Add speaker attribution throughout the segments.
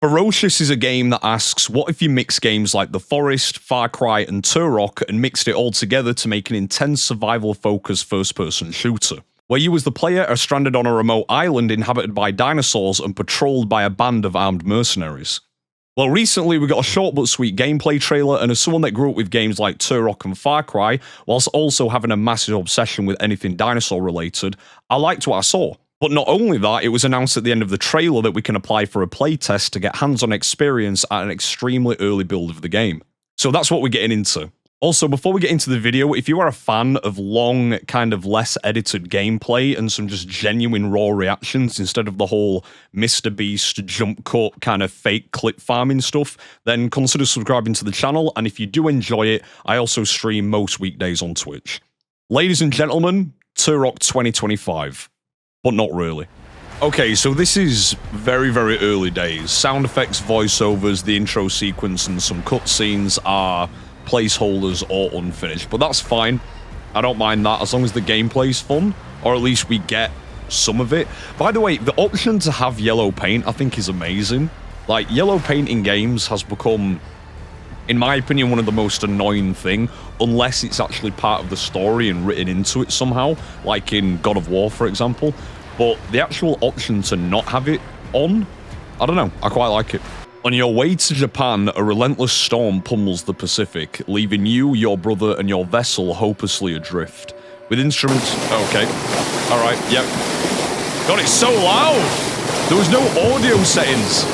Speaker 1: Ferocious is a game that asks, what if you mix games like The Forest, Far Cry, and Turok and mixed it all together to make an intense survival-focused first-person shooter, where you as the player are stranded on a remote island inhabited by dinosaurs and patrolled by a band of armed mercenaries. Well, recently we got a short but sweet gameplay trailer, and as someone that grew up with games like Turok and Far Cry, whilst also having a massive obsession with anything dinosaur-related, I liked what I saw. But not only that, it was announced at the end of the trailer that we can apply for a playtest to get hands-on experience at an extremely early build of the game. So that's what we're getting into. Also, before we get into the video, if you are a fan of long, kind of less edited gameplay and some just genuine raw reactions instead of the whole Mr. Beast jump cut kind of fake clip farming stuff, then consider subscribing to the channel, and if you do enjoy it, I also stream most weekdays on Twitch. Ladies and gentlemen, Turok 2025. But not really. Okay, so this is very, very early days. Sound effects, voiceovers, the intro sequence, and some cutscenes are placeholders or unfinished, but that's fine. I don't mind that as long as the gameplay's fun, or at least we get some of it. By the way, the option to have yellow paint I think is amazing. Like, yellow paint in games has become, in my opinion, one of the most annoying thing, unless it's actually part of the story and written into it somehow, like in God of War, for example. But the actual option to not have it on, I don't know, I quite like it. On your way to Japan, a relentless storm pummels the Pacific, leaving you, your brother, and your vessel hopelessly adrift. With instruments... Okay. Alright, yep. God, it's so loud! There was no audio settings.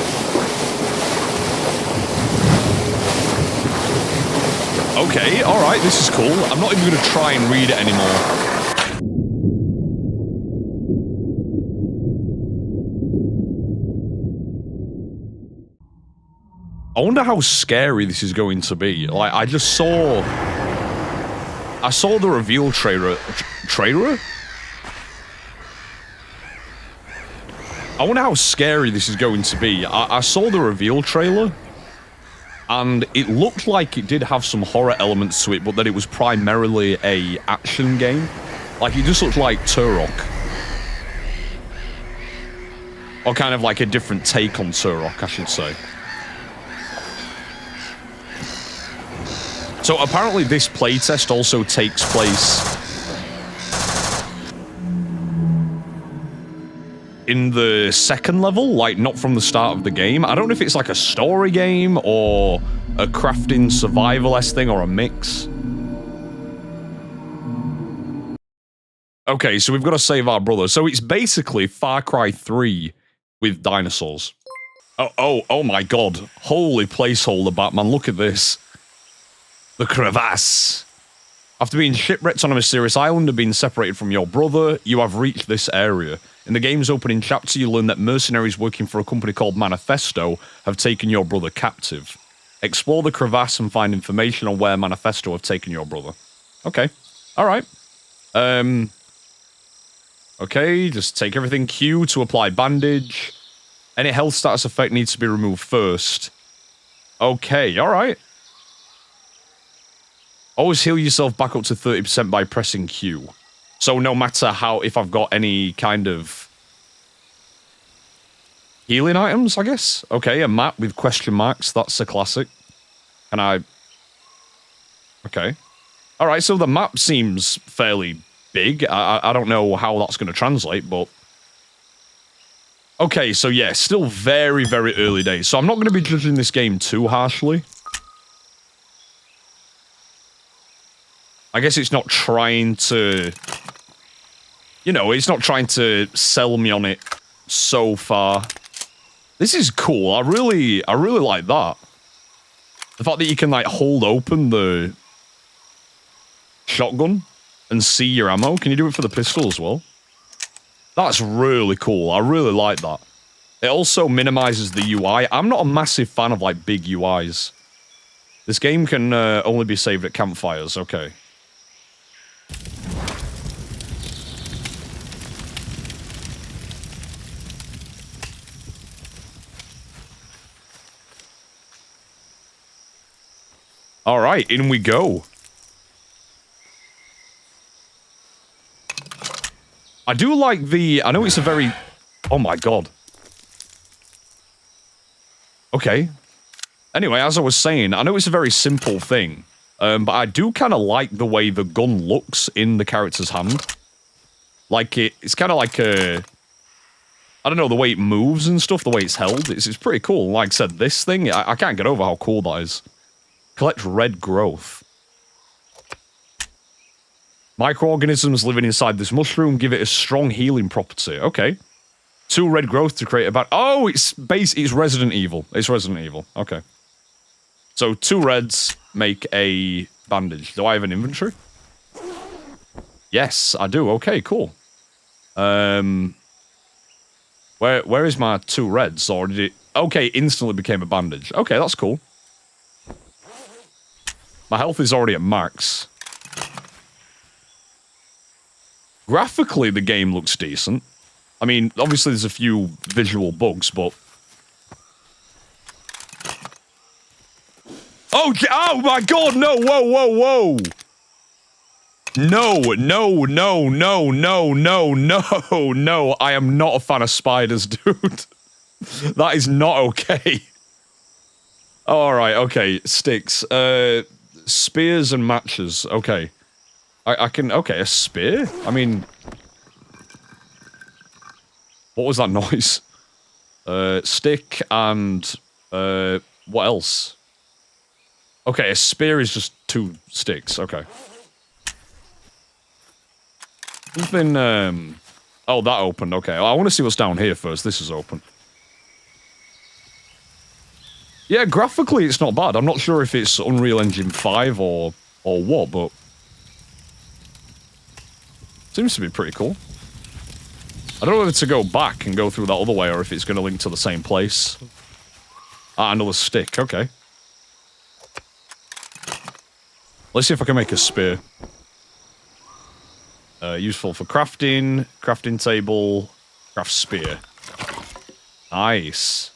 Speaker 1: Okay, alright, this is cool. I'm not even going to try and read it anymore. I wonder how scary this is going to be. Like, I saw the reveal trailer. I wonder how scary this is going to be. I saw the reveal trailer, and it looked like it did have some horror elements to it, but that it was primarily a action game. Like, it just looked like Turok. Or kind of like a different take on Turok, I should say. So apparently this playtest also takes place in the second level, like not from the start of the game. I don't know if it's like a story game or a crafting survival-esque thing or a mix. Okay, so we've got to save our brother. So it's basically Far Cry 3 with dinosaurs. Oh my god. Holy placeholder, Batman, look at this. The crevasse. After being shipwrecked on a mysterious island and being separated from your brother, you have reached this area. In the game's opening chapter, you learn that mercenaries working for a company called Manifesto have taken your brother captive. Explore the crevasse and find information on where Manifesto have taken your brother. Okay. Alright. Okay, just take everything. Q to apply bandage. Any health status effect needs to be removed first. Okay, alright. Always heal yourself back up to 30% by pressing Q. So no matter how, if I've got any kind of healing items, I guess? Okay, a map with question marks, that's a classic. Can I... Okay. Alright, so the map seems fairly big. I don't know how that's going to translate, but... Okay, so yeah, still very, very early days. So I'm not going to be judging this game too harshly. I guess it's not trying to, you know, it's not trying to sell me on it so far. This is cool. I really like that. The fact that you can, like, hold open the shotgun and see your ammo. Can you do it for the pistol as well? That's really cool. I really like that. It also minimizes the UI. I'm not a massive fan of, like, big UIs. This game can only be saved at campfires. Okay. Alright, in we go. I do like the... I know it's a very... Oh my god. Okay. Anyway, as I was saying, I know it's a very simple thing, but I do kind of like the way the gun looks in the character's hand. Like, it's kind of like a... I don't know, the way it moves and stuff, the way it's held, it's pretty cool. Like I said, this thing, I can't get over how cool that is. Collect red growth. Microorganisms living inside this mushroom give it a strong healing property. Okay. 2 red growth to create a oh, it's Resident Evil. It's Resident Evil. Okay. So 2 reds make a bandage. Do I have an inventory? Yes, I do. Okay, cool. Where is my 2 reds? Or did it... Okay, instantly became a bandage. Okay, that's cool. My health is already at max. Graphically, the game looks decent. I mean, obviously there's a few visual bugs, but... Oh my god, no, whoa, whoa, whoa! No, no, no, no, no, no, no, no, I am not a fan of spiders, dude. That is not okay. Alright, okay, sticks. Spears and matches, okay. I can... Okay, a spear? I mean... What was that noise? Stick and... what else? Okay, a spear is just 2 sticks, okay. Something, Oh, that opened, okay. I want to see what's down here first. This is open. Yeah, graphically it's not bad. I'm not sure if it's Unreal Engine 5 or what, but... Seems to be pretty cool. I don't know whether to go back and go through that other way or if it's going to link to the same place. Ah, another stick. Okay. Let's see if I can make a spear. Useful for crafting. Crafting table. Craft spear. Nice.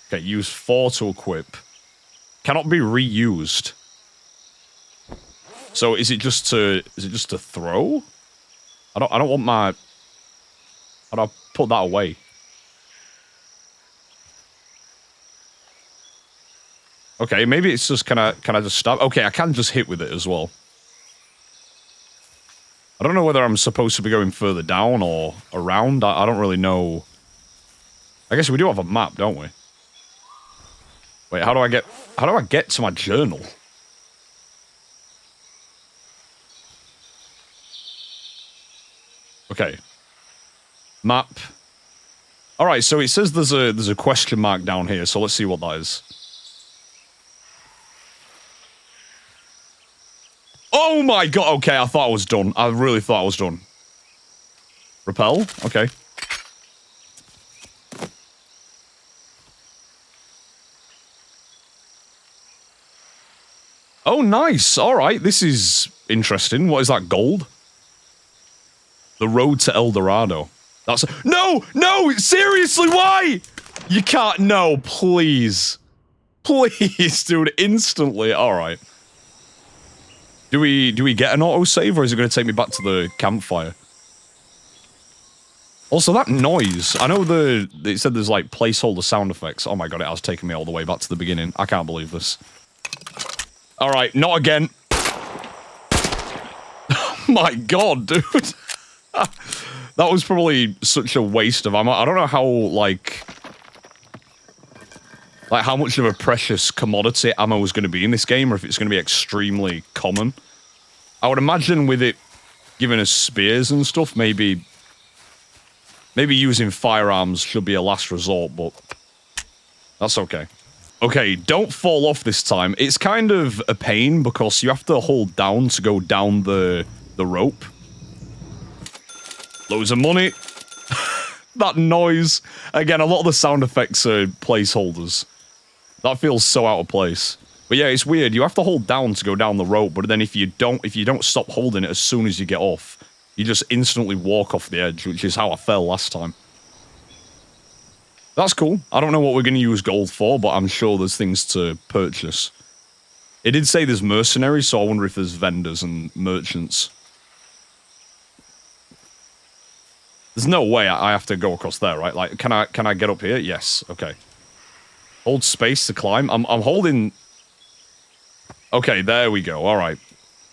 Speaker 1: Okay, use 4 to equip. Cannot be reused. So is it just to throw? I don't want my... How do I put that away? Okay, maybe it's just, can I just stab? Okay, I can just hit with it as well. I don't know whether I'm supposed to be going further down or around. I don't really know. I guess we do have a map, don't we? Wait, how do I get to my journal? Okay. Map. Alright, so it says there's a question mark down here, so let's see what that is. Oh my god, okay, I thought I was done. I really thought I was done. Repel? Okay. Oh, nice. Alright, this is interesting. What is that, gold? The road to El Dorado. That's... No! No! Seriously, why? You can't... No, please. Please, dude, instantly. Alright. Do we get an autosave, or is it going to take me back to the campfire? Also, that noise. I know it said there's, like, placeholder sound effects. Oh my god, it has taken me all the way back to the beginning. I can't believe this. Alright, not again. Oh my god, dude. That was probably such a waste of ammo. I don't know how, like how much of a precious commodity ammo is going to be in this game, or if it's going to be extremely common. I would imagine with it giving us spears and stuff, maybe using firearms should be a last resort, but that's okay. Okay, don't fall off this time. It's kind of a pain because you have to hold down to go down the rope. Loads of money. That noise. Again, a lot of the sound effects are placeholders. That feels so out of place. But yeah, it's weird. You have to hold down to go down the rope, but then if you don't stop holding it as soon as you get off, you just instantly walk off the edge, which is how I fell last time. That's cool. I don't know what we're going to use gold for, but I'm sure there's things to purchase. It did say there's Mercenary, so I wonder if there's vendors and merchants. There's no way I have to go across there, right? Like, can I get up here? Yes. Okay. Hold space to climb. I'm holding... Okay, there we go. All right.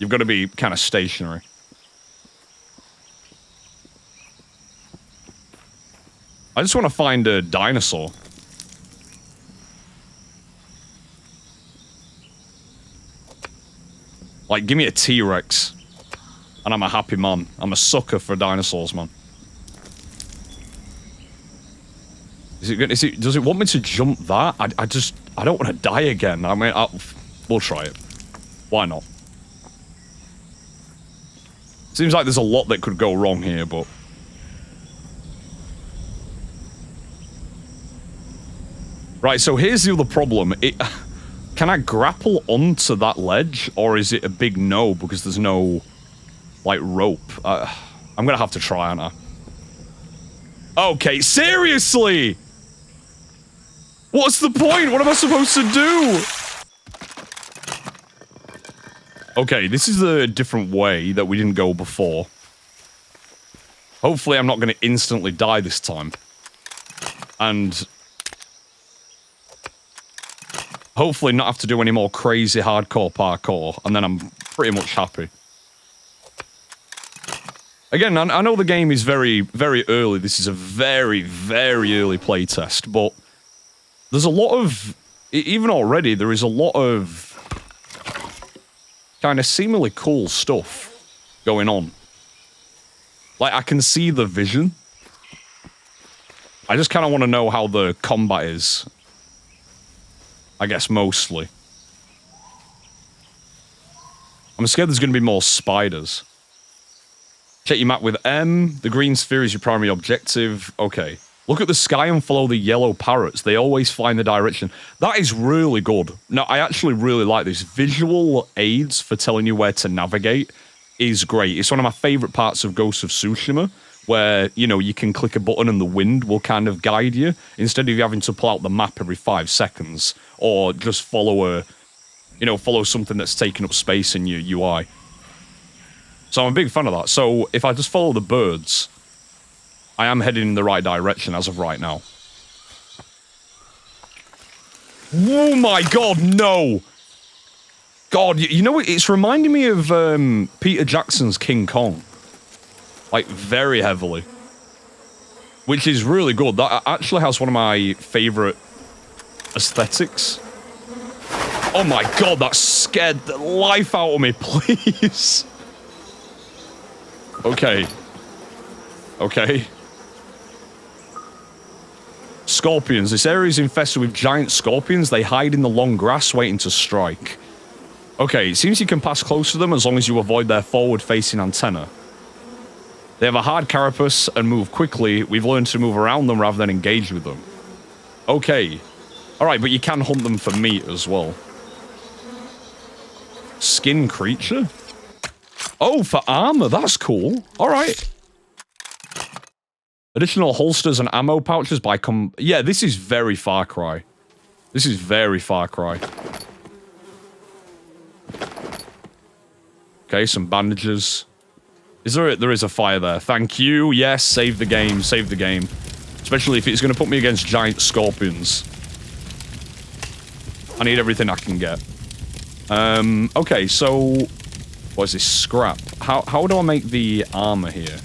Speaker 1: You've got to be kind of stationary. I just want to find a dinosaur. Like, give me a T-Rex. And I'm a happy man. I'm a sucker for dinosaurs, man. Does it want me to jump that? I don't want to die again. I mean, we'll try it. Why not? Seems like there's a lot that could go wrong here, but... Right, so here's the other problem. Can I grapple onto that ledge, or is it a big no because there's no, like, rope? I'm gonna have to try, aren't I? Okay, seriously! What's the point? What am I supposed to do? Okay, this is a different way that we didn't go before. Hopefully I'm not gonna instantly die this time. And... hopefully not have to do any more crazy hardcore parkour, and then I'm pretty much happy. Again, I know the game is very, very early. This is a very, very early playtest, but there's a lot of... even already, there is a lot of kind of seemingly cool stuff going on. Like, I can see the vision. I just kind of want to know how the combat is. I guess, mostly. I'm scared there's going to be more spiders. Check your map with M. The green sphere is your primary objective. Okay. Look at the sky and follow the yellow parrots. They always fly in the direction. That is really good. No, I actually really like this. Visual aids for telling you where to navigate is great. It's one of my favorite parts of Ghost of Tsushima, where, you know, you can click a button and the wind will kind of guide you, instead of you having to pull out the map every 5 seconds, or just follow follow something that's taking up space in your UI. So I'm a big fan of that. So if I just follow the birds, I am heading in the right direction as of right now. Oh my god, no! God, you know what? It's reminding me of Peter Jackson's King Kong. Like, very heavily. Which is really good. That actually has one of my favourite aesthetics. Oh my god, that scared the life out of me, please. Okay. Okay. Scorpions. This area is infested with giant scorpions. They hide in the long grass, waiting to strike. Okay, it seems you can pass close to them as long as you avoid their forward-facing antenna. They have a hard carapace and move quickly. We've learned to move around them rather than engage with them. Okay. Alright, but you can hunt them for meat as well. Skin creature? Oh, for armor. That's cool. Alright. Additional holsters and ammo pouches by yeah, this is very Far Cry. This is very Far Cry. Okay, some bandages. There is a fire there. Thank you. Yes, save the game. Save the game. Especially if it's going to put me against giant scorpions. I need everything I can get. Okay, so... what is this? Scrap. How do I make the armor here?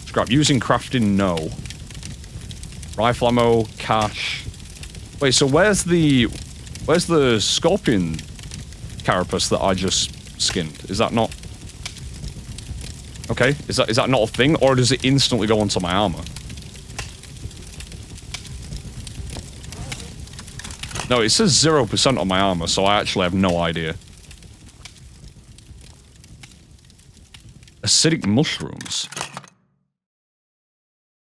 Speaker 1: Scrap. Using crafting, no. Rifle ammo, cash. Wait, so where's the scorpion carapace that I just skinned? Is that not... okay, is that not a thing, or does it instantly go onto my armor? No, it says 0% on my armor, so I actually have no idea. Acidic mushrooms.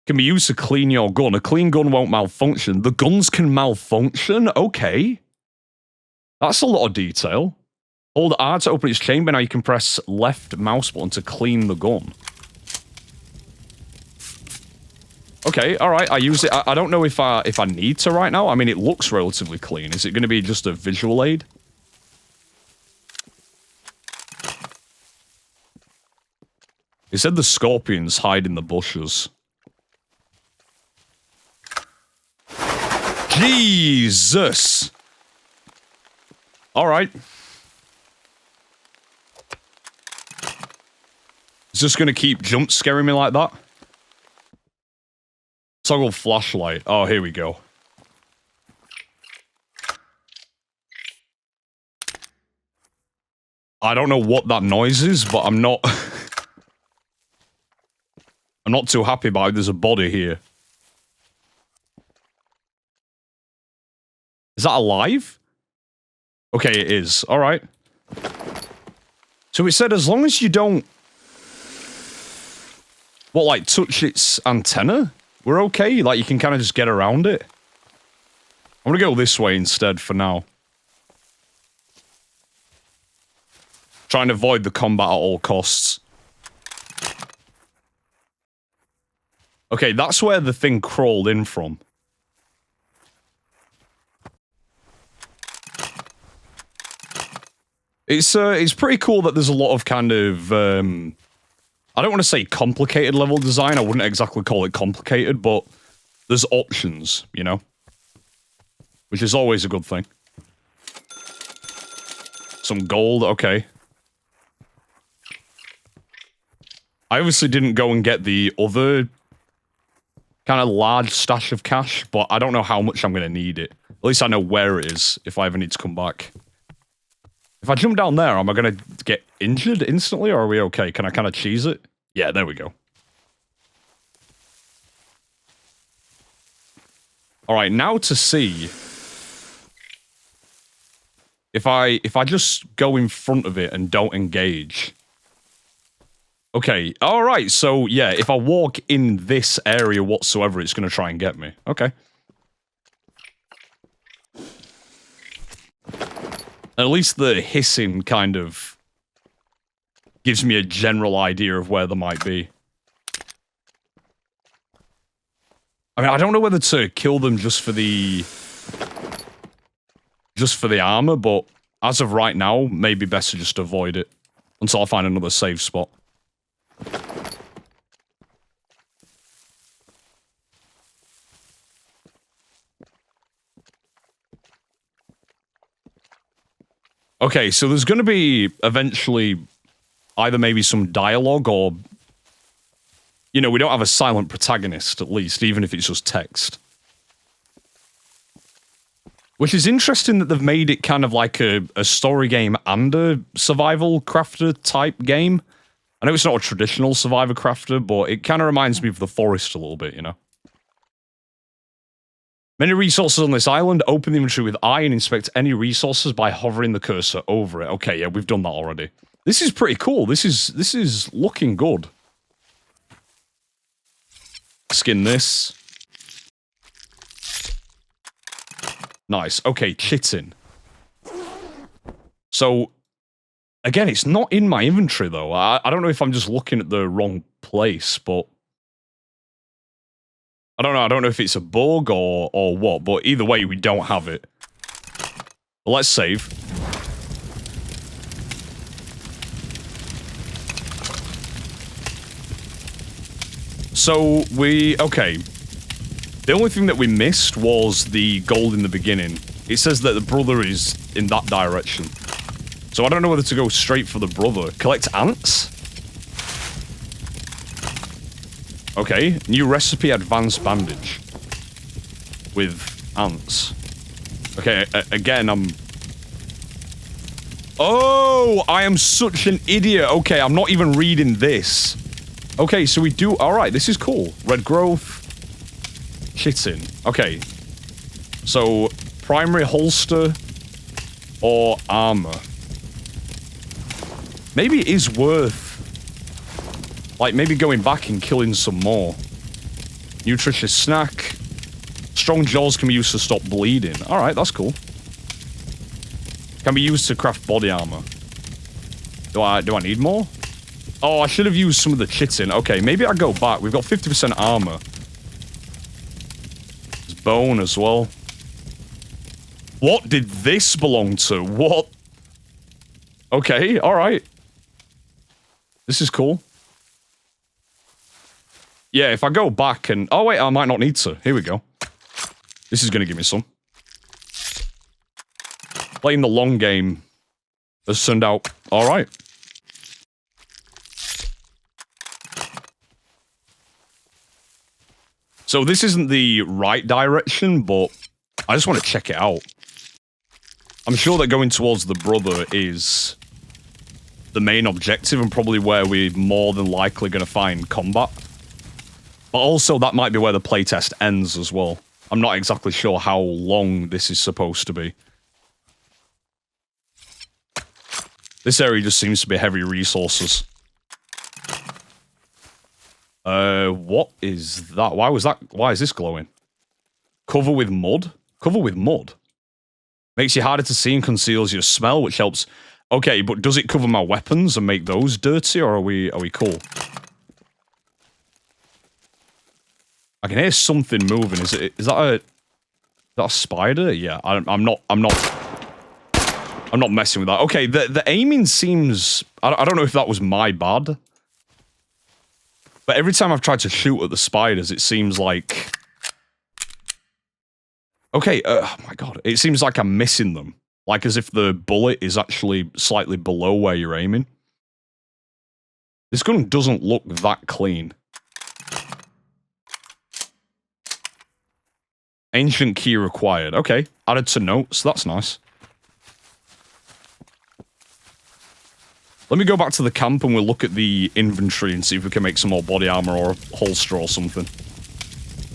Speaker 1: Can be used to clean your gun. A clean gun won't malfunction. The guns can malfunction? Okay. That's a lot of detail. Hold R to open its chamber. Now you can press left mouse button to clean the gun. Okay, alright, I use it. I don't know if I need to right now. I mean, it looks relatively clean. Is it going to be just a visual aid? It said the scorpions hide in the bushes. Jesus. All right. Is this going to keep jump scaring me like that? Toggle flashlight. Oh, here we go. I don't know what that noise is, but I'm not... I'm not too happy about it. There's a body here. Is that alive? Okay, it is. Alright. So it said as long as you don't... What, like, touch its antenna? We're okay? Like, you can kind of just get around it? I'm gonna go this way instead for now. Trying to avoid the combat at all costs. Okay, that's where the thing crawled in from. It's pretty cool that there's a lot of kind of, I don't want to say complicated level design, I wouldn't exactly call it complicated, but there's options, you know? Which is always a good thing. Some gold, okay. I obviously didn't go and get the other kind of large stash of cash, but I don't know how much I'm going to need it. At least I know where it is, if I ever need to come back. If I jump down there, am I going to get injured instantly, or are we okay? Can I kind of cheese it? Yeah, there we go. Alright, now to see... If I just go in front of it and don't engage... Okay, alright, so yeah, if I walk in this area whatsoever, it's going to try and get me. Okay. At least the hissing kind of gives me a general idea of where they might be. I mean, I don't know whether to kill them just for the armor, but as of right now, maybe best to just avoid it until I find another safe spot. Okay, so there's going to be eventually either maybe some dialogue or... You know, we don't have a silent protagonist, at least, even if it's just text. Which is interesting that they've made it kind of like a story game and a survival crafter type game. I know it's not a traditional survivor crafter, but it kind of reminds me of The Forest a little bit, you know? Many resources on this island. Open the inventory with I and inspect any resources by hovering the cursor over it. Okay, yeah, we've done that already. This is pretty cool. This is looking good. Skin this. Nice. Okay, chitin. So, again, it's not in my inventory, though. I don't know if I'm just looking at the wrong place, but... I don't know if it's a bug or what, but either way, we don't have it. But let's save. So, okay. The only thing that we missed was the gold in the beginning. It says that the brother is in that direction. So I don't know whether to go straight for the brother. Collect ants? Okay, new recipe, advanced bandage. With ants. Okay, again, Oh, I am such an idiot. Okay, I'm not even reading this. Okay, so we do... Alright, this is cool. Red growth. Chitin. Okay. So, primary holster or armor. Maybe it is worth... Like, maybe going back and killing some more. Nutritious snack. Strong jaws can be used to stop bleeding. Alright, that's cool. Can be used to craft body armor. Do I need more? Oh, I should have used some of the chitin. Okay, maybe I go back. We've got 50% armor. There's bone as well. What did this belong to? What? Okay, alright. This is cool. Yeah, if I go back and... Oh, wait, I might not need to. Here we go. This is going to give me some. Playing the long game has turned out alright. So this isn't the right direction, but I just want to check it out. I'm sure that going towards the brother is the main objective and probably where we're more than likely going to find combat. But also that might be where the playtest ends as well. I'm not exactly sure how long this is supposed to be. This area just seems to be heavy resources. What is that? Why is this glowing? Cover with mud? Cover with mud? Makes you harder to see and conceals your smell, which helps. Okay, but does it cover my weapons and make those dirty, or are we cool? I can hear something moving. Is that a spider? Yeah, I'm not messing with that. Okay, the aiming seems. I don't know if that was my bad. But every time I've tried to shoot at the spiders, it seems like... Okay, oh my god. It seems like I'm missing them. Like as if the bullet is actually slightly below where you're aiming. This gun doesn't look that clean. Ancient key required. Okay, added to notes. That's nice. Let me go back to the camp and we'll look at the inventory and see if we can make some more body armor or a holster or something.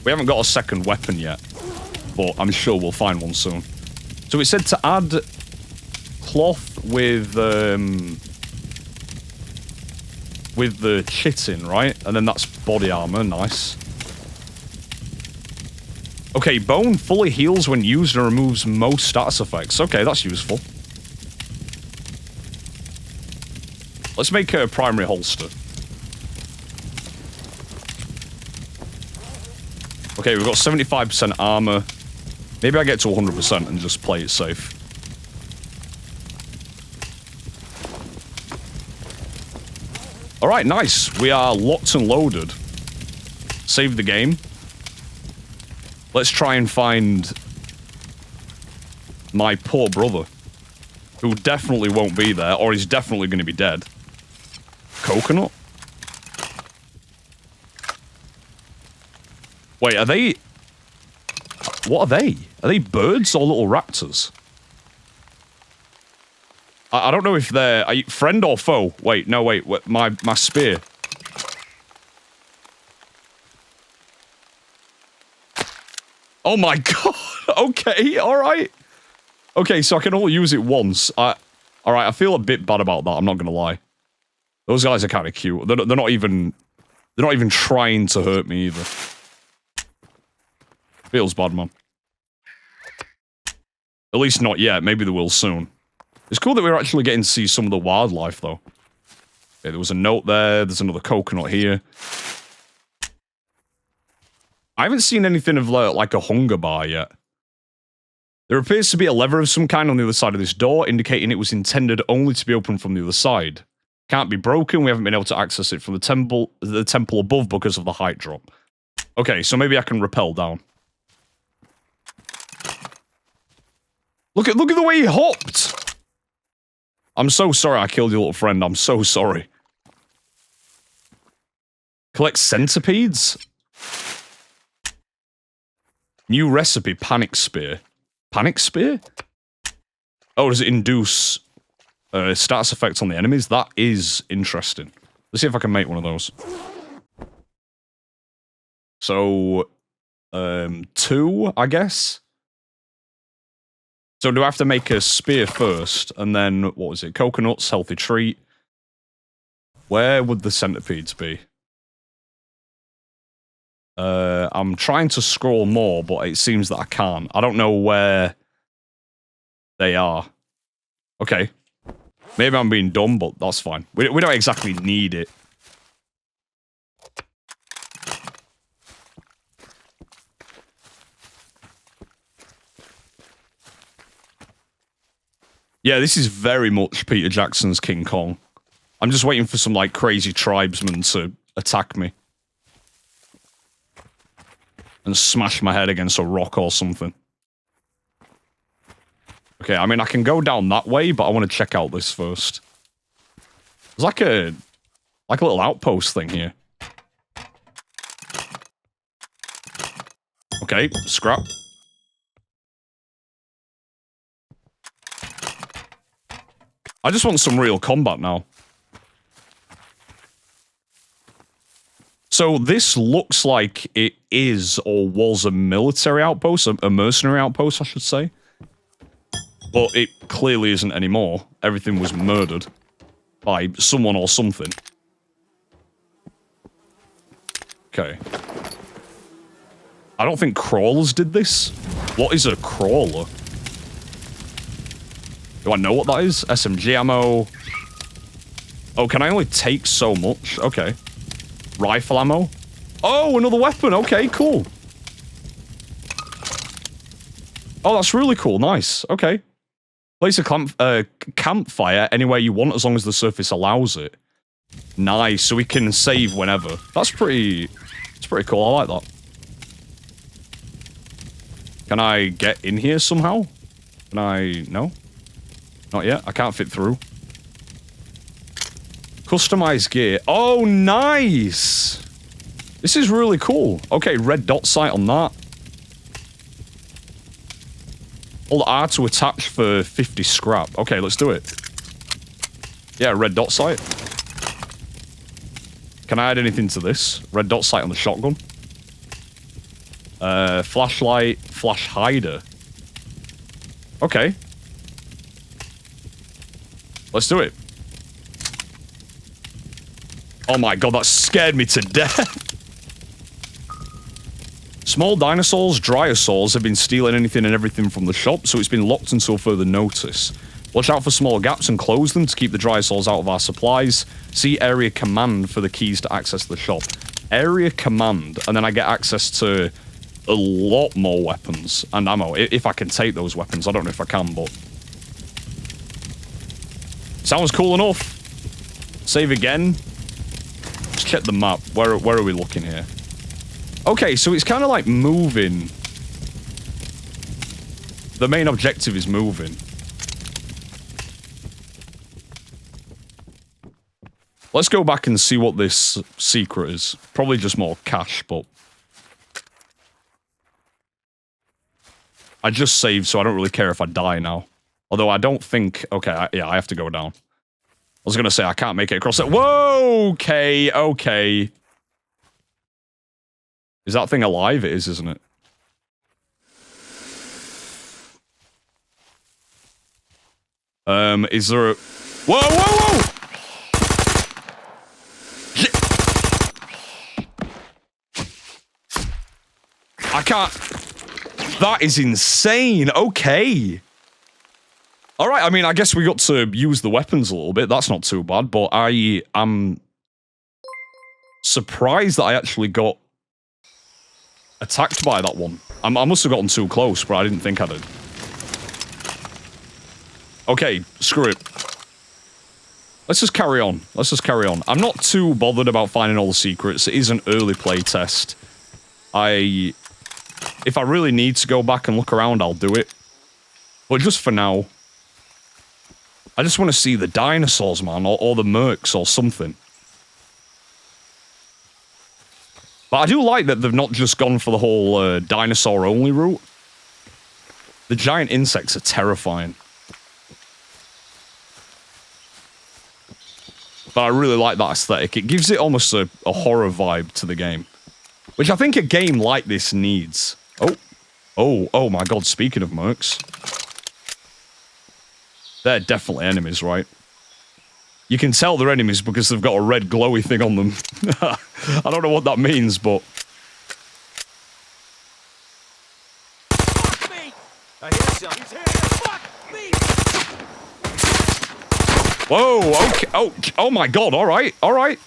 Speaker 1: We haven't got a second weapon yet, but I'm sure we'll find one soon. So it said to add cloth with the chitin, right? And then that's body armor, nice. Okay, bone fully heals when used and removes most status effects. Okay, that's useful. Let's make a primary holster. Okay, we've got 75% armor. Maybe I get to 100% and just play it safe. Alright, nice. We are locked and loaded. Save the game. Let's try and find my poor brother, who definitely won't be there, or he's definitely going to be dead. Coconut? Wait, are they... What are they? Are they birds or little raptors? I don't know if they're... Are you friend or foe? Wait, no, wait. My spear. Oh my god! Okay, alright. Okay, so I can only use it once. Alright, I feel a bit bad about that, I'm not gonna lie. Those guys are kind of cute. They're not even trying to hurt me either. Feels bad, man. At least not yet. Maybe they will soon. It's cool that we're actually getting to see some of the wildlife, though. Okay, there was a note there. There's another coconut here. I haven't seen anything of like a hunger bar yet. There appears to be a lever of some kind on the other side of this door, indicating it was intended only to be opened from the other side. Can't be broken. We haven't been able to access it from the temple above because of the height drop. Okay, so maybe I can rappel down. Look at the way he hopped. I'm so sorry I killed your little friend. I'm so sorry. Collect centipedes? New recipe, panic spear. Panic spear? Oh, does it induce status effects on the enemies? That is interesting. Let's see if I can make one of those. So, 2, I guess? So do I have to make a spear first, and then, what was it? Coconuts, healthy treat. Where would the centipedes be? I'm trying to scroll more, but it seems that I can't. I don't know where they are. Okay. Maybe I'm being dumb, but that's fine. We don't exactly need it. Yeah, this is very much Peter Jackson's King Kong. I'm just waiting for some, like, crazy tribesmen to attack me. And smash my head against a rock or something. Okay, I mean, I can go down that way, but I want to check out this first. There's like a little outpost thing here. Okay, scrap. I just want some real combat now. So this looks like it is or was a military outpost, a mercenary outpost, I should say. But it clearly isn't anymore. Everything was murdered by someone or something. Okay. I don't think crawlers did this. What is a crawler? Do I know what that is? SMG ammo. Oh, can I only take so much? Okay. Rifle ammo. Oh, another weapon. Okay, cool. Oh, that's really cool. Nice. Okay. Place a campfire anywhere you want as long as the surface allows it. Nice. So we can save whenever. That's pretty cool. I like that. Can I get in here somehow? Can I... No? Not yet. I can't fit through. Customized gear. Oh, nice! This is really cool. Okay, red dot sight on that. Hold R to attach for 50 scrap. Okay, let's do it. Yeah, red dot sight. Can I add anything to this? Red dot sight on the shotgun. Flashlight, flash hider. Okay. Let's do it. Oh my god, that scared me to death. Small dinosaurs, dinosaurs have been stealing anything and everything from the shop, so it's been locked until further notice. Watch out for small gaps and close them to keep the dinosaurs out of our supplies. See area command for the keys to access the shop. Area command, and then I get access to a lot more weapons and ammo. If I can take those weapons. I don't know if I can, but... Sounds cool enough. Save again. Let's check the map. Where are we looking here? Okay, so it's kind of like moving. The main objective is moving. Let's go back and see what this secret is. Probably just more cash, but... I just saved, so I don't really care if I die now. Although I don't think... Okay, yeah, I have to go down. I was gonna say, I can't make it across it. Whoa! Okay, okay. Is that thing alive? It is, isn't it? Is there a... Whoa, whoa, whoa! I can't... That is insane. Okay. All right. I mean, I guess we got to use the weapons a little bit. That's not too bad. But I am surprised that I actually got attacked by that one. I must have gotten too close, but I didn't think I did. Okay. Screw it. Let's just carry on. Let's just carry on. I'm not too bothered about finding all the secrets. It is an early play test. If I really need to go back and look around, I'll do it. But just for now, I just want to see the dinosaurs, man, or the mercs or something. But I do like that they've not just gone for the whole dinosaur-only route. The giant insects are terrifying. But I really like that aesthetic. It gives it almost a horror vibe to the game. Which I think a game like this needs. Oh my god, speaking of mercs. They're definitely enemies, right? You can tell they're enemies because they've got a red glowy thing on them. I don't know what that means, but...
Speaker 2: Fuck me! I hear some. He's here! Fuck me!
Speaker 1: Whoa, okay. Oh my god, alright, alright.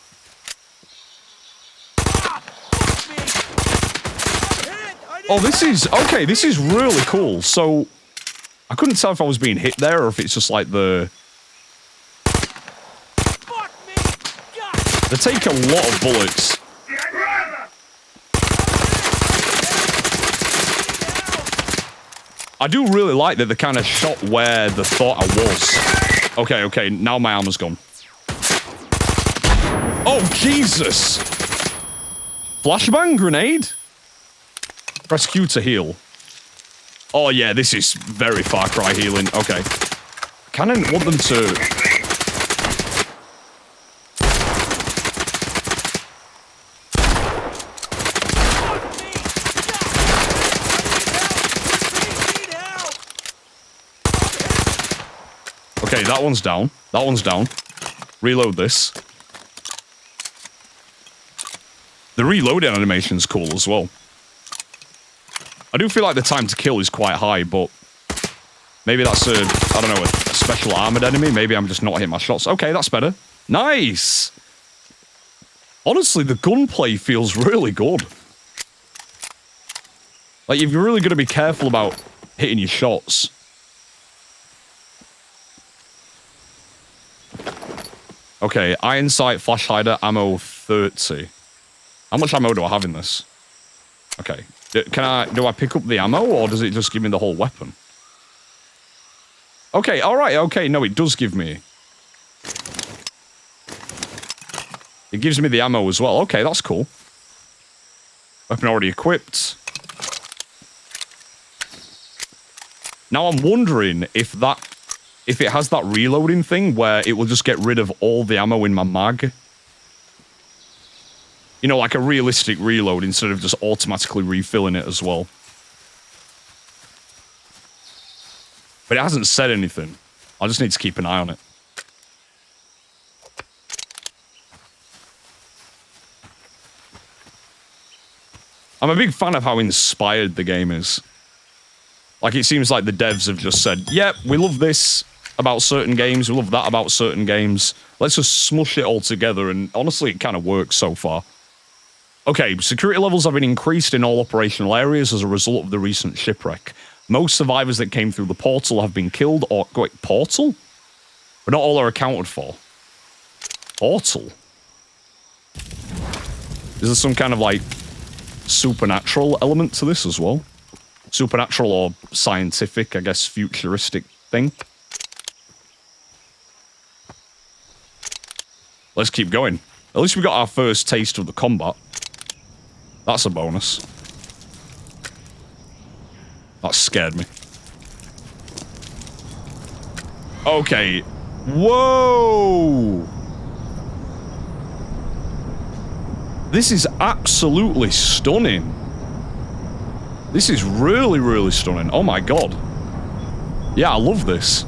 Speaker 1: Oh, this is... Okay, this is really cool. So, I couldn't tell if I was being hit there or if it's just like the... They take a lot of bullets. I do really like that they kind of shot where they thought I was. Okay, okay, now my armor's gone. Oh, Jesus! Flashbang grenade? Press Q to heal. Oh, yeah, this is very Far Cry healing. Okay. I kind of want them to... Okay, that one's down. That one's down. Reload this. The reloading animation's cool as well. I do feel like the time to kill is quite high, but maybe that's a, I don't know, a special armored enemy. Maybe I'm just not hitting my shots. Okay, that's better. Nice! Honestly, the gunplay feels really good. Like, you're really got to be careful about hitting your shots. Okay, iron sight, flash hider, ammo 30. How much ammo do I have in this? Okay. Do I pick up the ammo, or does it just give me the whole weapon? Okay, alright, okay, no, it does give me... It gives me the ammo as well. Okay, that's cool. Weapon already equipped. Now I'm wondering if it has that reloading thing where it will just get rid of all the ammo in my mag. You know, like a realistic reload instead of just automatically refilling it as well. But it hasn't said anything. I just need to keep an eye on it. I'm a big fan of how inspired the game is. Like, it seems like the devs have just said, yep, we love this about certain games, we love that about certain games. Let's just smush it all together, and honestly, it kind of works so far. Okay, security levels have been increased in all operational areas as a result of the recent shipwreck. Most survivors that came through the portal have been killed or... Wait, portal? But not all are accounted for. Portal? Is there some kind of, like, supernatural element to this as well? Supernatural or scientific, I guess, futuristic thing? Let's keep going. At least we got our first taste of the combat. That's a bonus. That scared me. Okay. Whoa! This is absolutely stunning. This is really, really stunning. Oh my god. Yeah, I love this.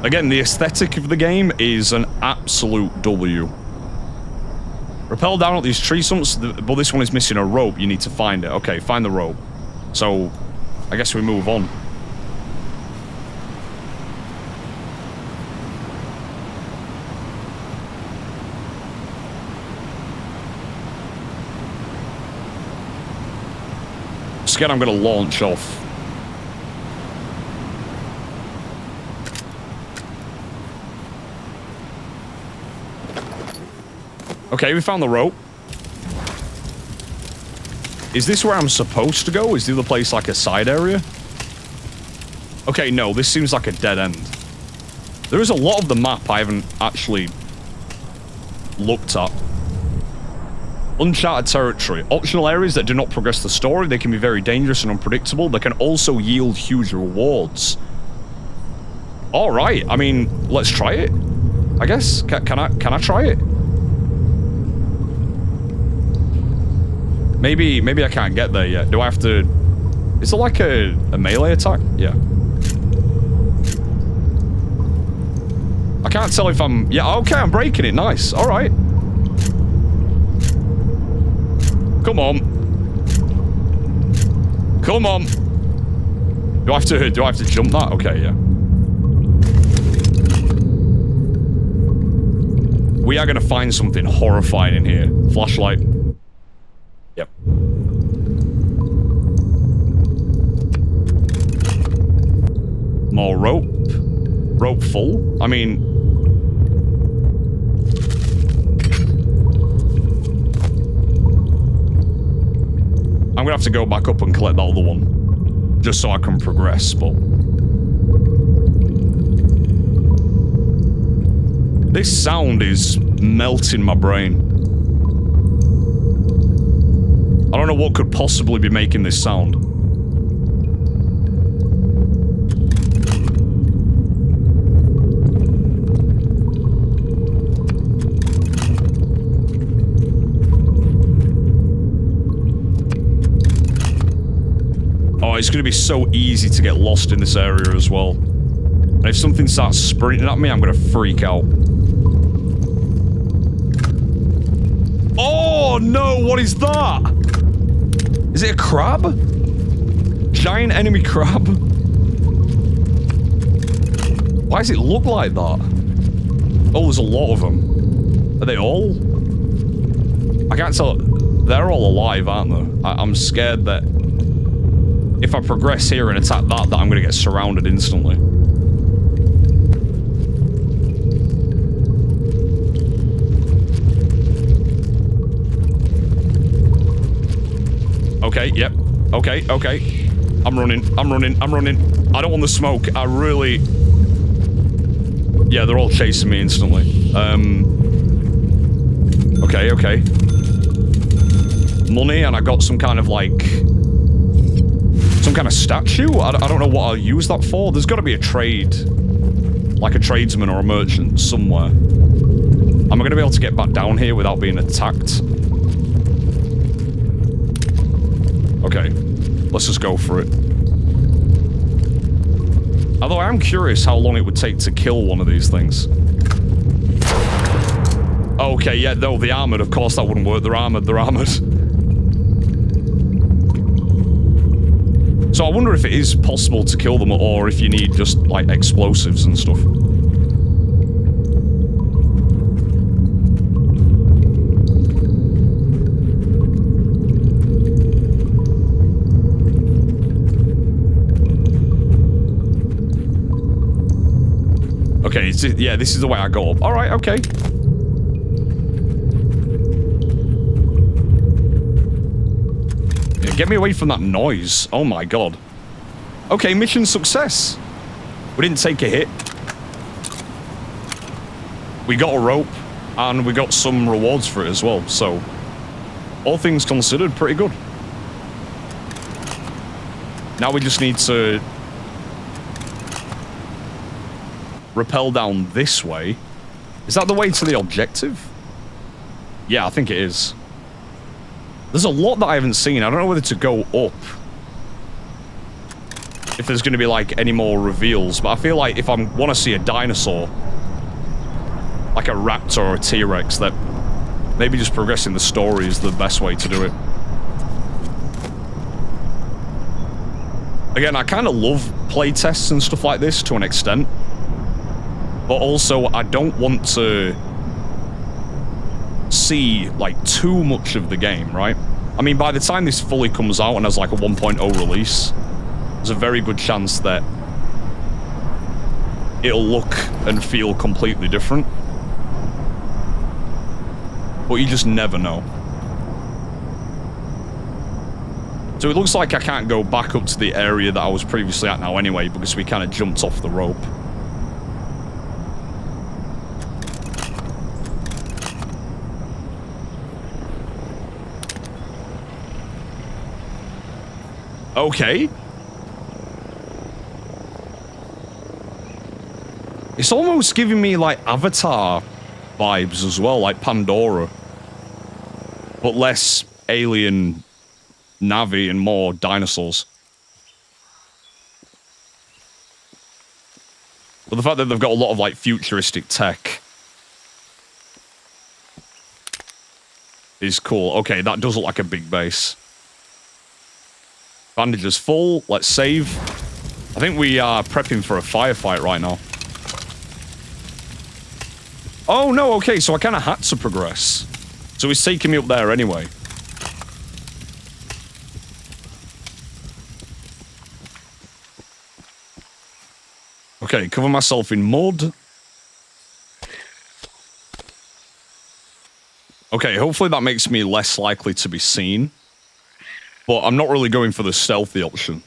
Speaker 1: Again, the aesthetic of the game is an absolute W. Rappel down at these tree stumps, but this one is missing a rope. You need to find it. Okay, find the rope. So, I guess we move on. Scared I'm going to launch off. Okay, we found the rope. Is this where I'm supposed to go? Is the other place like a side area? Okay, no, this seems like a dead end. There is a lot of the map I haven't actually looked at. Uncharted territory. Optional areas that do not progress the story. They can be very dangerous and unpredictable. They can also yield huge rewards. Alright, I mean, let's try it. I guess. Can I try it? Maybe I can't get there yet. Do I have to... Is it like a melee attack? Yeah. I can't tell if I'm... Yeah, okay, I'm breaking it. Nice. Alright. Come on. Come on. Do I have to jump that? Okay, yeah. We are going to find something horrifying in here. Flashlight. Yep. More rope. Rope full. I mean... I'm gonna have to go back up and collect that other one. just so I can progress, but... This sound is melting my brain. I don't know what could possibly be making this sound. Oh, it's going to be so easy to get lost in this area as well. And if something starts sprinting at me, I'm going to freak out. Oh, no, what is that? Is it a crab? Giant enemy crab? Why does it look like that? Oh, there's a lot of them. Are they all? I can't tell. They're all alive, aren't they? I'm scared that if I progress here and attack that I'm going to get surrounded instantly. Okay, yep. Okay, okay. I'm running. I don't want the smoke. I really... Yeah, they're all chasing me instantly. Okay, okay. Money, and I got some kind of, like... Some kind of statue? I don't know what I'll use that for. There's got to be a trade. Like a tradesman or a merchant somewhere. Am I going to be able to get back down here without being attacked? Okay, let's just go for it. Although I am curious how long it would take to kill one of these things. Okay, yeah, no, the armored, of course that wouldn't work. They're armored, they're armored. So I wonder if it is possible to kill them or if you need just, like, explosives and stuff. Okay, yeah, this is the way I go up. Alright, okay. Yeah, get me away from that noise. Oh my god. Okay, mission success. We didn't take a hit. We got a rope, and we got some rewards for it as well, so... all things considered, pretty good. Now we just need to... rappel down this way. Is that the way to the objective? Yeah, I think it is. There's a lot that I haven't seen. I don't know whether to go up. If there's going to be, like, any more reveals. But I feel like if I want to see a dinosaur, like a raptor or a T-Rex, that maybe just progressing the story is the best way to do it. Again, I kind of love playtests and stuff like this to an extent. But also, I don't want to see, like, too much of the game, right? I mean, by the time this fully comes out and has, like, a 1.0 release, there's a very good chance that it'll look and feel completely different. But you just never know. So it looks like I can't go back up to the area that I was previously at now anyway, because we kind of jumped off the rope. Okay. It's almost giving me, like, Avatar vibes as well, like Pandora. But less alien Navi and more dinosaurs. But the fact that they've got a lot of, like, futuristic tech is cool. Okay, that does look like a big base. Bandage is full. Let's save. I think we are prepping for a firefight right now. Oh, no, okay, so I kind of had to progress. So he's taking me up there anyway. Okay, cover myself in mud. Okay, hopefully that makes me less likely to be seen. But I'm not really going for the stealthy option.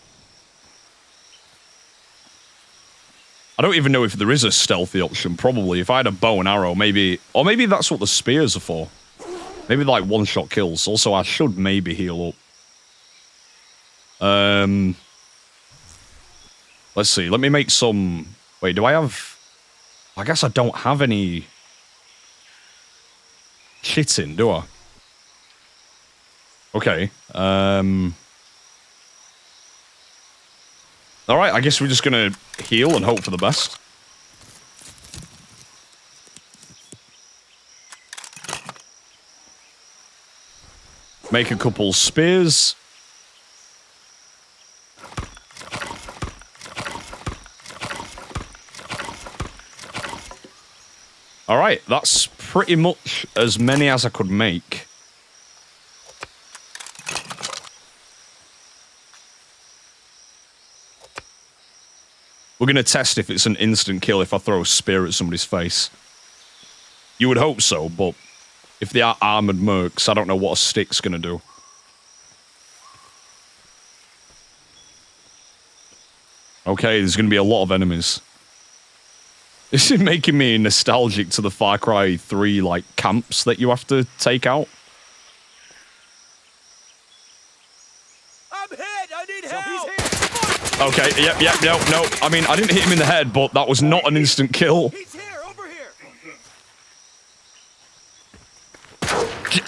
Speaker 1: I don't even know if there is a stealthy option, probably. If I had a bow and arrow, maybe... Or maybe that's what the spears are for. Maybe, like, one-shot kills. Also, I should maybe heal up. Let's see. Let me make some... Wait, do I have... I guess I don't have any... shit in, do I? Okay. Alright, I guess we're just gonna heal and hope for the best. Make a couple spears. Alright, that's pretty much as many as I could make. We're going to test if it's an instant kill if I throw a spear at somebody's face. You would hope so, but if they are armored mercs, I don't know what a stick's going to do. Okay, there's going to be a lot of enemies. This is making me nostalgic to the Far Cry 3, like, camps that you have to take out.
Speaker 2: I'm hit! I need help!
Speaker 1: Okay, yep, no. I mean, I didn't hit him in the head, but that was not an instant kill.
Speaker 2: He's here, over here!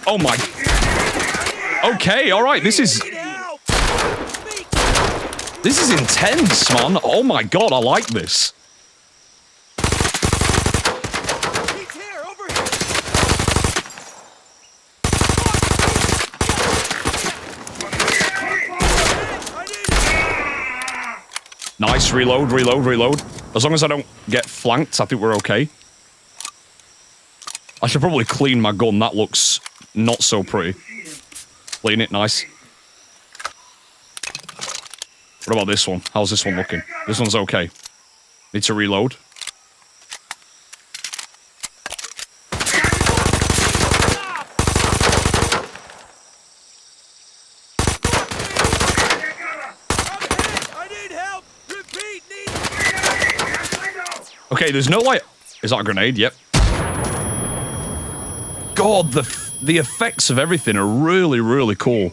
Speaker 1: Oh my... Okay, alright, this is... This is intense, man. Oh my god, I like this.
Speaker 2: He's here, over here!
Speaker 1: Nice, reload. As long as I don't get flanked, I think we're okay. I should probably clean my gun. That looks not so pretty. Clean it, nice. What about this one? How's this one looking? This one's okay. Need to reload. Okay, there's no light. Is that a grenade? Yep. God, the effects of everything are really, really cool.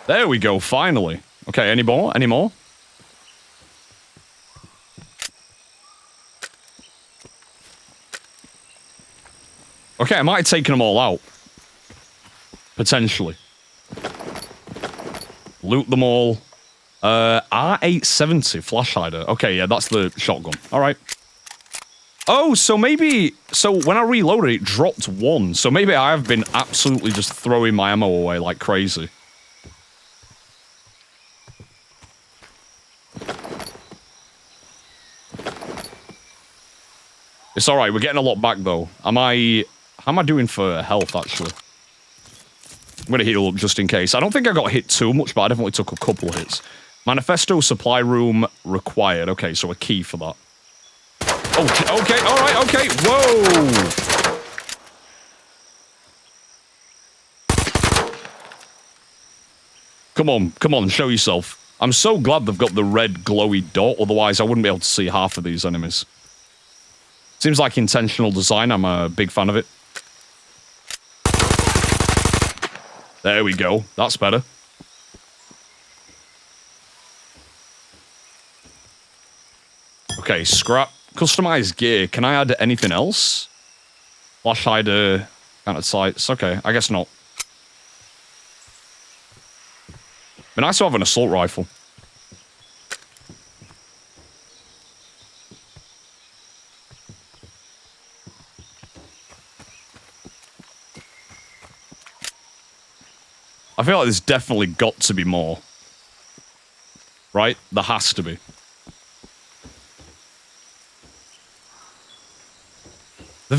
Speaker 1: There we go, finally. Okay, any more? Any more? Okay, I might have taken them all out. Potentially. Loot them all. R870 flash hider. Okay, yeah, that's the shotgun. Alright. Oh, so maybe... So when I reloaded, it dropped one. So maybe I have been absolutely just throwing my ammo away like crazy. It's alright, we're getting a lot back, though. How am I doing for health, actually? I'm gonna heal up just in case. I don't think I got hit too much, but I definitely took a couple of hits. Manifesto supply room required. Okay, so a key for that. Okay, alright, okay. Whoa! Come on, show yourself. I'm so glad they've got the red glowy dot, otherwise I wouldn't be able to see half of these enemies. Seems like intentional design, I'm a big fan of it. There we go, that's better. Okay, scrap. Customized gear. Can I add anything else? Flash hider, counted sights. Okay, I guess not. Be nice to have an assault rifle. I feel like there's definitely got to be more. Right? There has to be. They're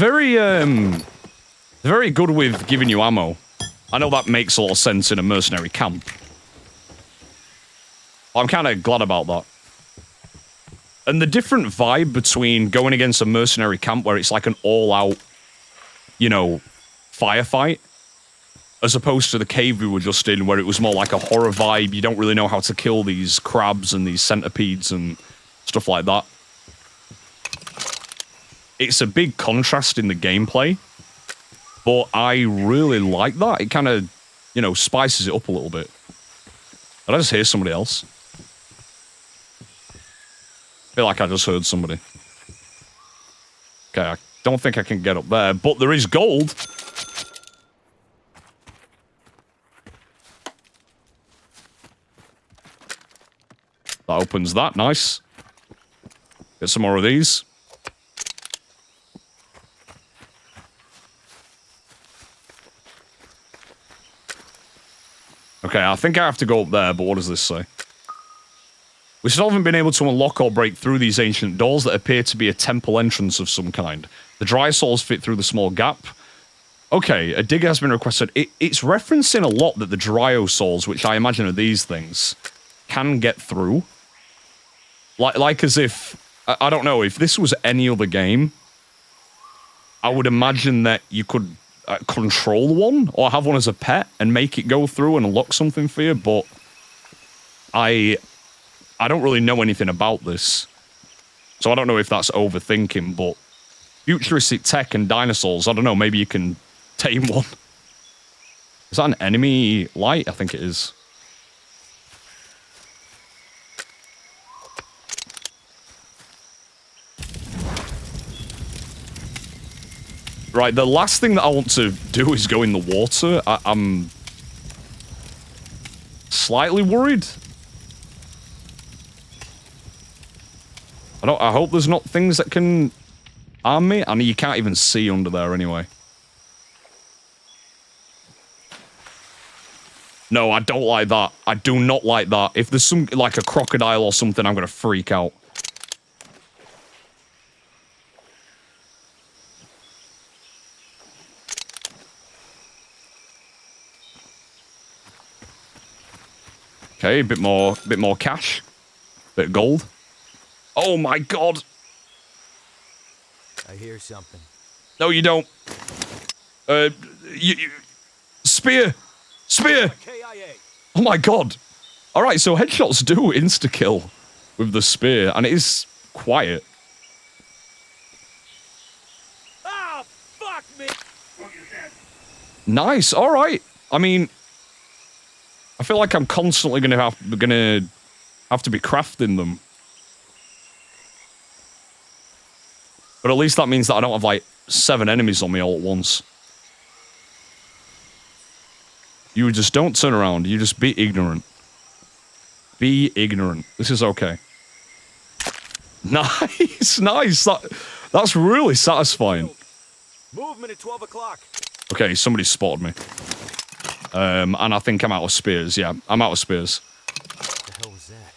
Speaker 1: very good with giving you ammo. I know that makes a lot of sense in a mercenary camp. I'm kind of glad about that. And the different vibe between going against a mercenary camp where it's like an all-out, you know, firefight, As opposed to the cave we were just in, where it was more like a horror vibe. You don't really know how to kill these crabs and these centipedes and stuff like that. It's a big contrast in the gameplay, but I really like that. It kind of, you know, spices it up a little bit. Did I just hear somebody else? I feel like I just heard somebody. Okay, I don't think I can get up there, but there is gold. That opens that, nice. Get some more of these. Okay, I think I have to go up there, but what does this say? We still haven't been able to unlock or break through these ancient doors that appear to be a temple entrance of some kind. The dry souls fit through the small gap. Okay, a digger has been requested. It's referencing a lot that the dryo souls, which I imagine are these things, can get through. Like as if, I don't know, if this was any other game, I would imagine that you could control one or have one as a pet and make it go through and unlock something for you, but I don't really know anything about this. So I don't know if that's overthinking, but futuristic tech and dinosaurs, I don't know, maybe you can tame one. Is that an enemy light? I think it is. Right, the last thing that I want to do is go in the water. I'm slightly worried. I hope there's not things that can harm me. I mean, you can't even see under there anyway. No, I don't like that. I do not like that. If there's some, like a crocodile or something, I'm gonna freak out. Okay, a bit more cash. Bit of gold. Oh my god!
Speaker 2: I hear something.
Speaker 1: No, you don't. Spear! Spear!
Speaker 2: KIA.
Speaker 1: Oh my god. Alright, so headshots do insta-kill with the spear, and it is quiet.
Speaker 2: Ah, fuck me!
Speaker 1: Nice, alright. I mean, I feel like I'm constantly gonna have to be crafting them. But at least that means that I don't have, like, 7 enemies on me all at once. You just don't turn around. You just be ignorant. Be ignorant. This is okay. Nice, nice. That's really satisfying.
Speaker 2: Movement at 12 o'clock.
Speaker 1: Okay, somebody spotted me. And I think I'm out of spears. Yeah, I'm out of spears.
Speaker 2: The hell was that?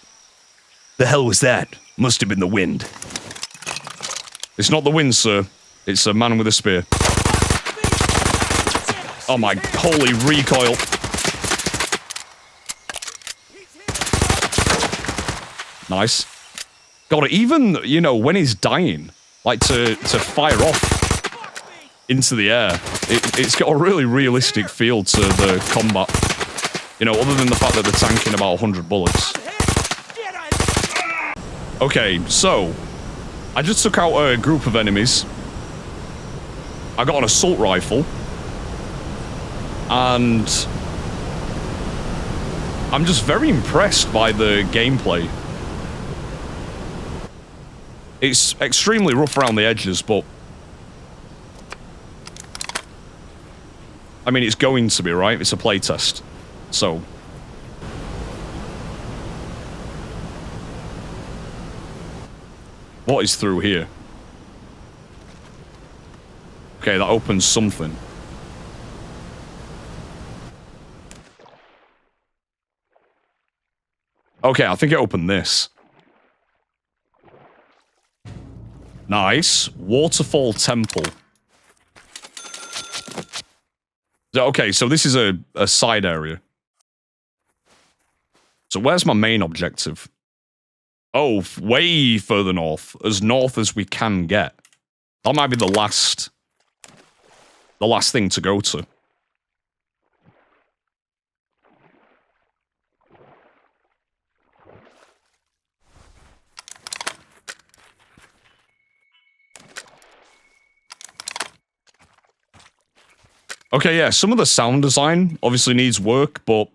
Speaker 1: The hell was that? Must have been the wind. It's not the wind, sir. It's a man with a spear. Oh my holy recoil. Nice. God, even, you know, when he's dying, like to fire off into the air, it's got a really realistic feel to the combat. You know, other than the fact that they're tanking about 100 bullets. Okay, so I just took out a group of enemies. I got an assault rifle. And I'm just very impressed by the gameplay. It's extremely rough around the edges, but I mean, it's going to be, right? It's a playtest. So what is through here? Okay, that opens something. Okay, I think it opened this. Nice. Waterfall Temple. Okay, so this is a side area. So where's my main objective? Oh, way further north as we can get. That might be the last thing to go to. Okay, yeah, some of the sound design obviously needs work, but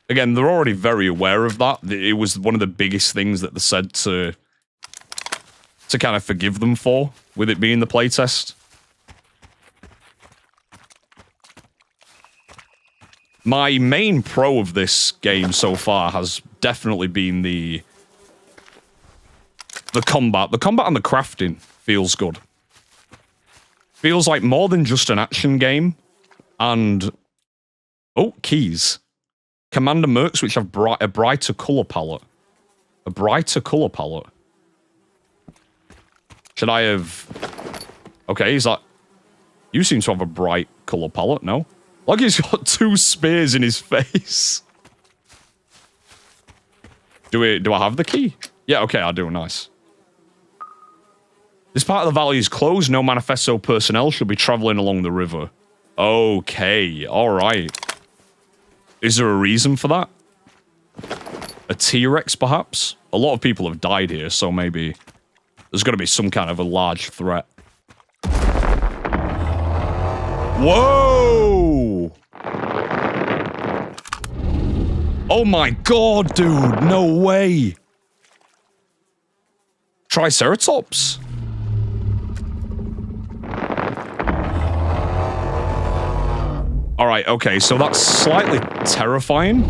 Speaker 1: again, they're already very aware of that. It was one of the biggest things that they said to kind of forgive them for, with it being the playtest. My main pro of this game so far has definitely been the combat. The combat and the crafting feels good. Feels like more than just an action game. And... oh, keys. Commander Mercs, which have a brighter colour palette. A brighter colour palette. Should I have... okay, is that... you seem to have a bright colour palette, no? Like he's got 2 spears in his face. Do I have the key? Yeah, okay, I do, nice. This part of the valley is closed. No Manifesto personnel should be traveling along the river. Okay, alright. Is there a reason for that? A T-Rex, perhaps? A lot of people have died here, so maybe there's got to be some kind of a large threat. Whoa! Oh my god, dude! No way! Triceratops? Alright, okay, so that's slightly terrifying.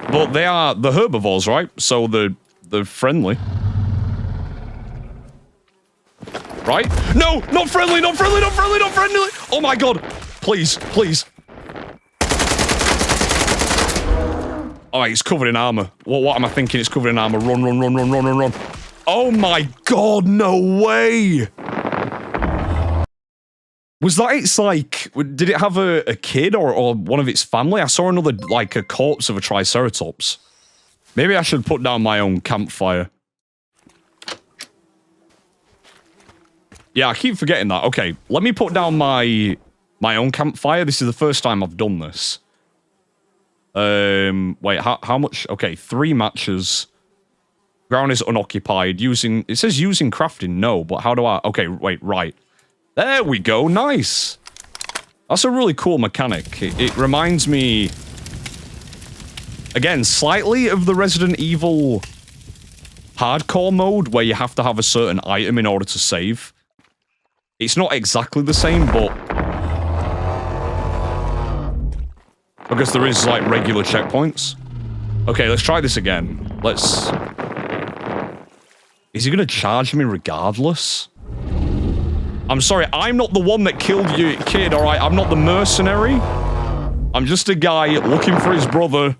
Speaker 1: But they are the herbivores, right? So they're friendly. Right? No! Not friendly! Not friendly! Not friendly! Not friendly! Oh my god! Please, please. Alright, it's covered in armor. What am I thinking? It's covered in armor. Run, run, run, run, run, run, run. Oh my god, no way! Was that its like... did it have a kid or one of its family? I saw another, like, a corpse of a Triceratops. Maybe I should put down my own campfire. Yeah, I keep forgetting that. Okay, let me put down my own campfire. This is the first time I've done this. Wait, how much? Okay, 3 matches. Ground is unoccupied. Using... it says using crafting. No, but how do I... okay, wait, right. There we go, nice! That's a really cool mechanic. It reminds me... again, slightly of the Resident Evil hardcore mode, where you have to have a certain item in order to save. It's not exactly the same, but... I guess there is, like, regular checkpoints. Okay, let's try this again. Let's... is he gonna charge me regardless? I'm sorry, I'm not the one that killed you, kid, alright? I'm not the mercenary. I'm just a guy looking for his brother.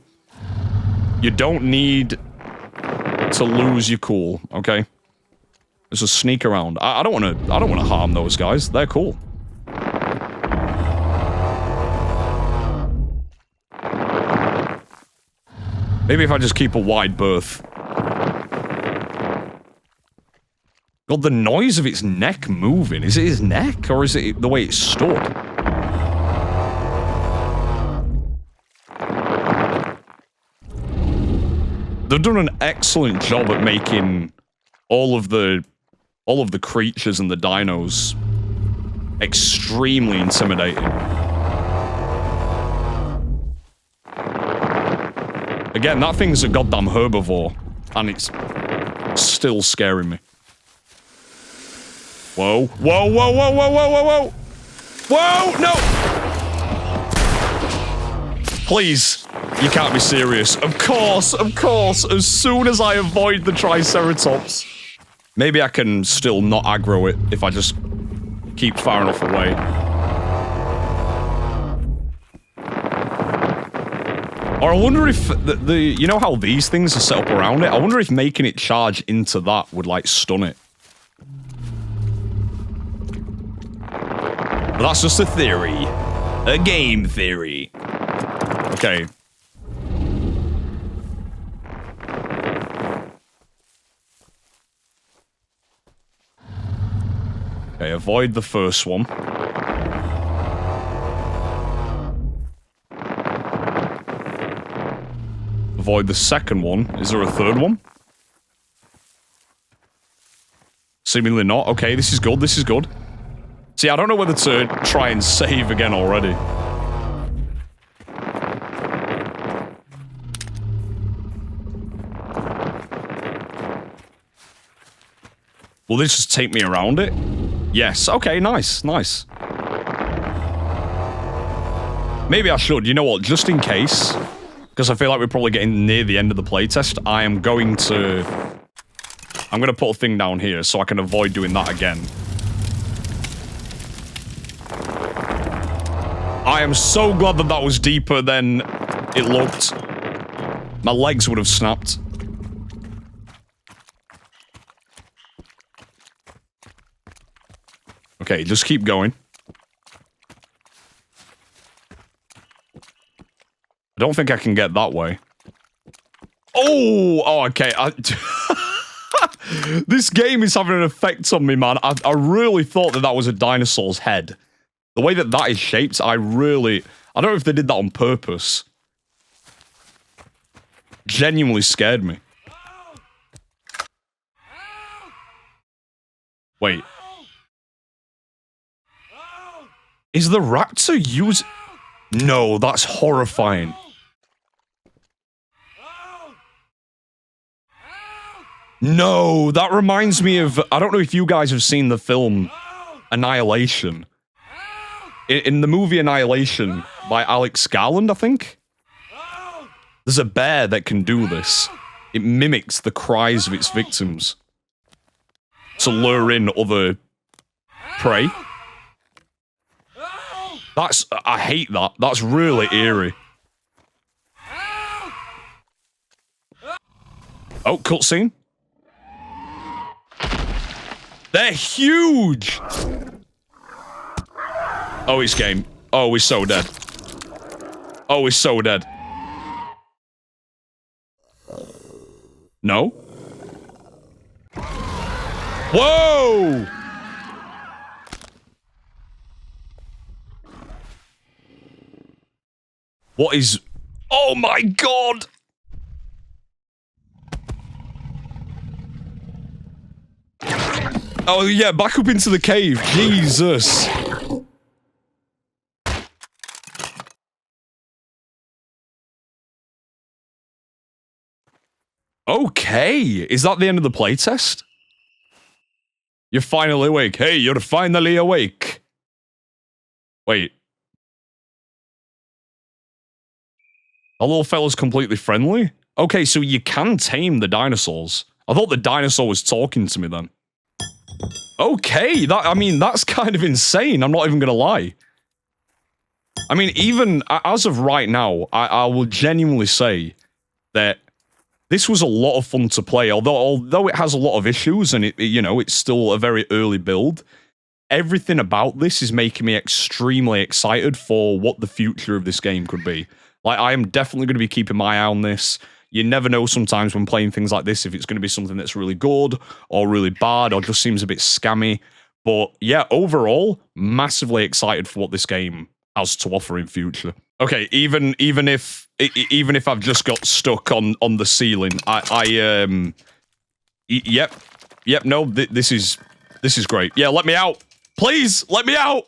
Speaker 1: You don't need to lose your cool, okay? Let's just sneak around. I don't wanna harm those guys. They're cool. Maybe if I just keep a wide berth. God, the noise of its neck moving. Is it his neck, or is it the way it stood? They've done an excellent job at making all of the creatures and the dinos extremely intimidating. Again, that thing's a goddamn herbivore, and it's still scaring me. Whoa, whoa, whoa, whoa, whoa, whoa, whoa, whoa! Whoa, no! Please, you can't be serious. Of course, as soon as I avoid the Triceratops. Maybe I can still not aggro it if I just keep far enough away. Or I wonder if you know how these things are set up around it? I wonder if making it charge into that would, like, stun it. But that's just a theory. A game theory. Okay. Okay, avoid the first one. Avoid the second one. Is there a third one? Seemingly not. Okay, this is good, this is good. See, I don't know whether to try and save again already. Will this just take me around it? Yes. Okay, nice, nice. Maybe I should. You know what? Just in case, because I feel like we're probably getting near the end of the playtest, I'm going to put a thing down here so I can avoid doing that again. I am so glad that that was deeper than it looked. My legs would have snapped. Okay, just keep going. I don't think I can get that way. Oh, okay. This game is having an effect on me, man. I really thought that that was a dinosaur's head. The way that that is shaped, I don't know if they did that on purpose. Genuinely scared me. Wait. Is the raptor use... No, that's horrifying. No, that reminds me of... I don't know if you guys have seen the film Annihilation. In the movie Annihilation by Alex Garland, I think, there's a bear that can do this. It mimics the cries of its victims to lure in other prey. I hate that. That's really eerie. Oh, cutscene. They're huge! Oh, he's game. Oh, he's so dead. Oh, he's so dead. No? Whoa! What is... Oh my god! Oh yeah, back up into the cave. Jesus. Okay, is that the end of the playtest? You're finally awake. Hey, you're finally awake. Wait. Our little fella's completely friendly? Okay, so you can tame the dinosaurs. I thought the dinosaur was talking to me then. Okay, I mean, that's kind of insane. I'm not even gonna lie. I mean, even as of right now, I will genuinely say that this was a lot of fun to play, although it has a lot of issues and it's still a very early build. Everything about this is making me extremely excited for what the future of this game could be. Like, I am definitely going to be keeping my eye on this. You never know sometimes when playing things like this if it's going to be something that's really good or really bad or just seems a bit scammy. But yeah, overall, massively excited for what this game has to offer in future. Okay, even if I've just got stuck on the ceiling, yep, no, this is great. Yeah, let me out, please, let me out.